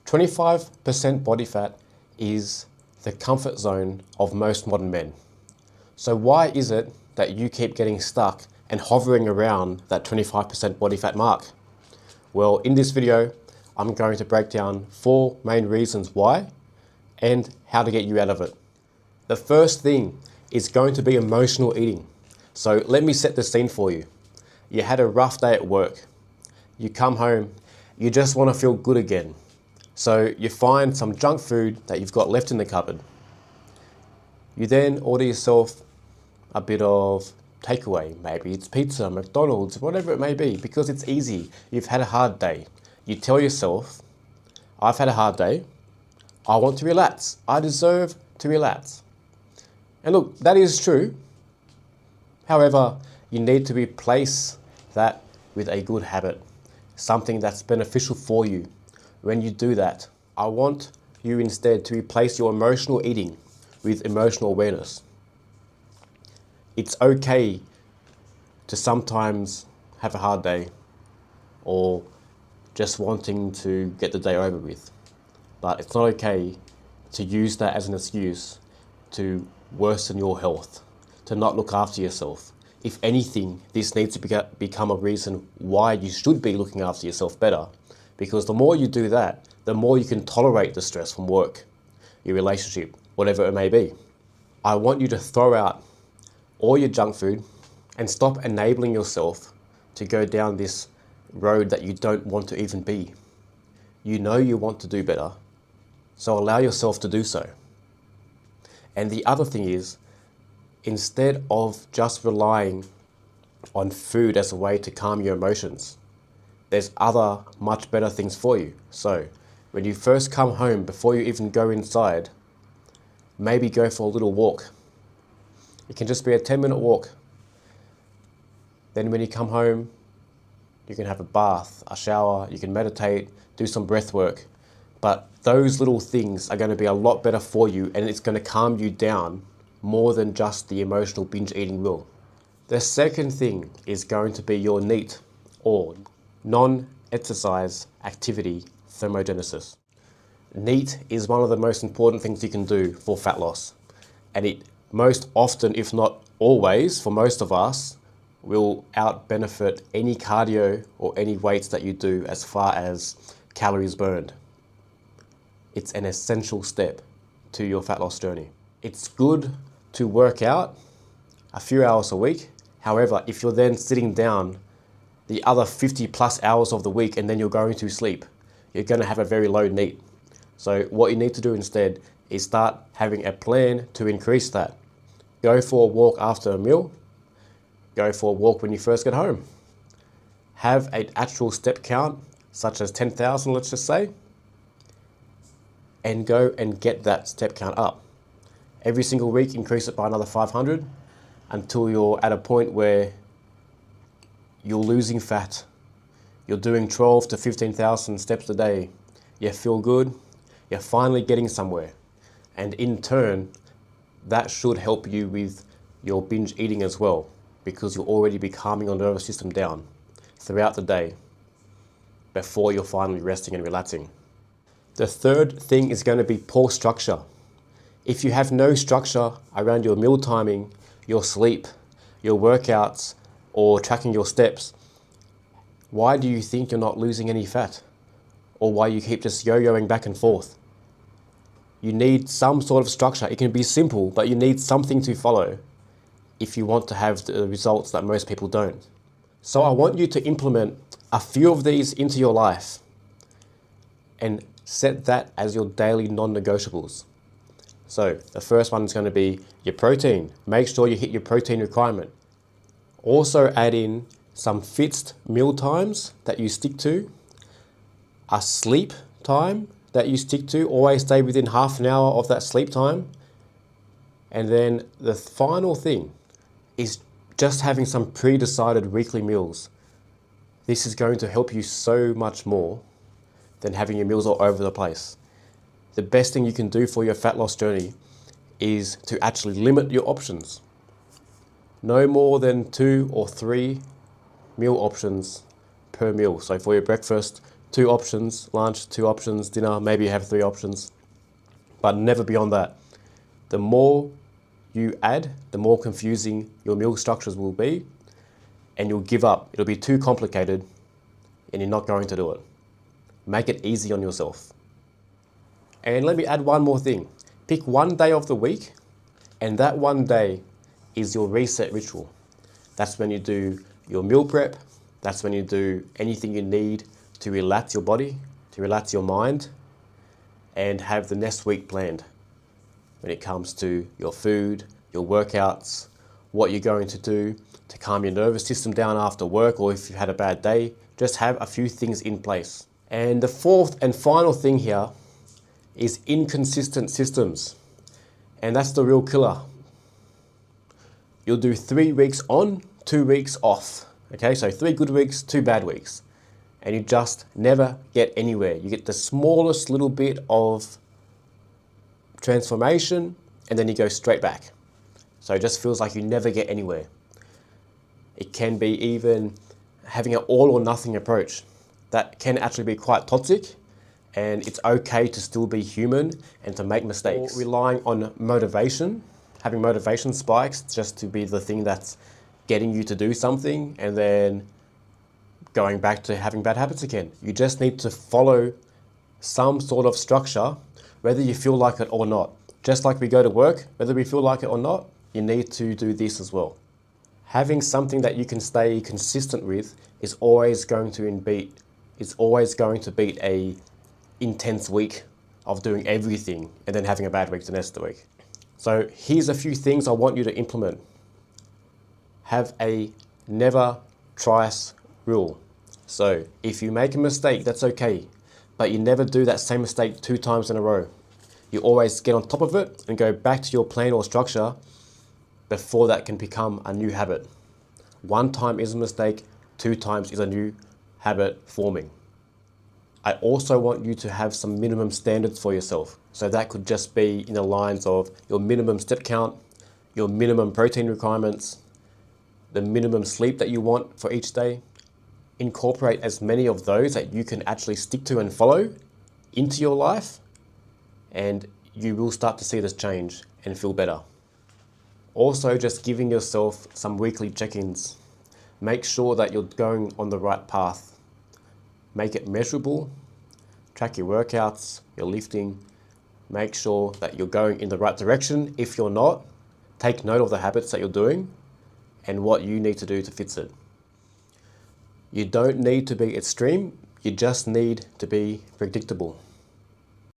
25% body fat is the comfort zone of most modern men. So why is it that you keep getting stuck and hovering around that 25% body fat mark? Well, in this video, I'm going to break down 4 main reasons why and how to get you out of it. The first thing is going to be emotional eating. So let me set the scene for you. You had a rough day at work. You come home, you just want to feel good again. So you find some junk food that you've got left in the cupboard. You then order yourself a bit of takeaway. Maybe it's pizza, McDonald's, whatever it may be, because it's easy. You've had a hard day. You tell yourself, I've had a hard day. I want to relax. I deserve to relax. And look, that is true. However, you need to replace that with a good habit, something that's beneficial for you. When you do that, I want you instead to replace your emotional eating with emotional awareness. It's okay to sometimes have a hard day or just wanting to get the day over with. But it's not okay to use that as an excuse to worsen your health, to not look after yourself. If anything, this needs to become a reason why you should be looking after yourself better. Because the more you do that, the more you can tolerate the stress from work, your relationship, whatever it may be. I want you to throw out all your junk food and stop enabling yourself to go down this road that you don't want to even be. You know you want to do better, so allow yourself to do so. And the other thing is, instead of just relying on food as a way to calm your emotions, there's other much better things for you. So when you first come home, before you even go inside, maybe go for a little walk. It can just be a 10-minute walk. Then when you come home, you can have a bath, a shower, you can meditate, do some breath work. But those little things are going to be a lot better for you, and it's going to calm you down more than just the emotional binge eating will. The second thing is going to be your NEAT, or non-exercise activity thermogenesis. NEAT is one of the most important things you can do for fat loss, and it most often, if not always, for most of us, will out-benefit any cardio or any weights that you do as far as calories burned. It's an essential step to your fat loss journey. It's good to work out a few hours a week. However, if you're then sitting down the other 50 plus hours of the week and then you're going to sleep, you're going to have a very low NEAT. So what you need to do instead is start having a plan to increase that. Go for a walk after a meal. Go for a walk when you first get home. Have an actual step count, such as 10,000, let's just say, and go and get that step count up. Every single week, increase it by another 500 until you're at a point where you're losing fat. You're doing 12 to 15,000 steps a day. You feel good. You're finally getting somewhere. And in turn, that should help you with your binge eating as well, because you'll already be calming your nervous system down throughout the day before you're finally resting and relaxing. The third thing is going to be poor structure. If you have no structure around your meal timing, your sleep, your workouts, or tracking your steps, why do you think you're not losing any fat? Or why you keep just yo-yoing back and forth? You need some sort of structure. It can be simple, but you need something to follow if you want to have the results that most people don't. So I want you to implement a few of these into your life and set that as your daily non-negotiables. So the first one is going to be your protein. Make sure you hit your protein requirement. Also add in some fixed meal times that you stick to, a sleep time that you stick to. Always stay within half an hour of that sleep time. And then the final thing is just having some pre-decided weekly meals. This is going to help you so much more than having your meals all over the place. The best thing you can do for your fat loss journey is to actually limit your options. No more than 2 or 3 meal options per meal. So for your breakfast, 2 options, lunch, 2 options, dinner, maybe you have 3 options, but never beyond that. The more you add, the more confusing your meal structures will be, and you'll give up. It'll be too complicated and you're not going to do it. Make it easy on yourself. And let me add one more thing. Pick one day of the week, and that one day is your reset ritual. That's when you do your meal prep. That's when you do anything you need to relax your body, to relax your mind, and have the next week planned when it comes to your food, your workouts, what you're going to do to calm your nervous system down after work, or if you've had a bad day. Just have a few things in place. And the fourth and final thing here is inconsistent systems. And that's the real killer. You'll do 3 weeks on, 2 weeks off. Okay, so 3 good weeks, 2 bad weeks. And you just never get anywhere. You get the smallest little bit of transformation and then you go straight back. So it just feels like you never get anywhere. It can be even having an all or nothing approach. That can actually be quite toxic, and it's okay to still be human and to make mistakes. Or relying on motivation, having motivation spikes just to be the thing that's getting you to do something and then going back to having bad habits again. You just need to follow some sort of structure, whether you feel like it or not. Just like we go to work, whether we feel like it or not, you need to do this as well. Having something that you can stay consistent with is always going to beat a intense week of doing everything and then having a bad week the next week. So here's a few things I want you to implement. Have a never twice rule. So if you make a mistake, that's okay, but you never do that same mistake 2 times in a row. You always get on top of it and go back to your plan or structure before that can become a new habit. 1 time is a mistake, 2 times is a new habit forming. I also want you to have some minimum standards for yourself. So that could just be in the lines of your minimum step count, your minimum protein requirements, the minimum sleep that you want for each day. Incorporate as many of those that you can actually stick to and follow into your life, and you will start to see this change and feel better. Also, just giving yourself some weekly check-ins. Make sure that you're going on the right path. Make it measurable. Track your workouts, your lifting. Make sure that you're going in the right direction. If you're not, take note of the habits that you're doing and what you need to do to fix it. You don't need to be extreme, you just need to be predictable.